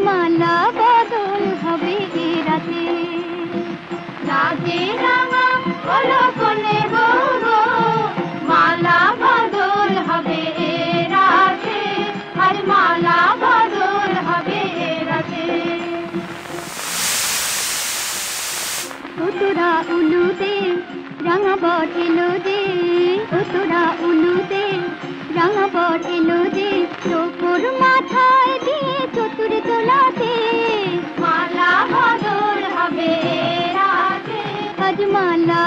মালা বদল হবে এ রাতে, রাতে রাঙা হলো কোনে গো গো, মালা বদল হবে এ রাতে, আজ মালা বদল হবে এ রাতে। তোরা উলুতে রাঙা বর এলো যে, তোরা উলুতে রাঙা বর এলো যে, তোর মাথায় দিয়ে চতুর তোলাতে, মালা বদল হবে রাতে, আজ মালা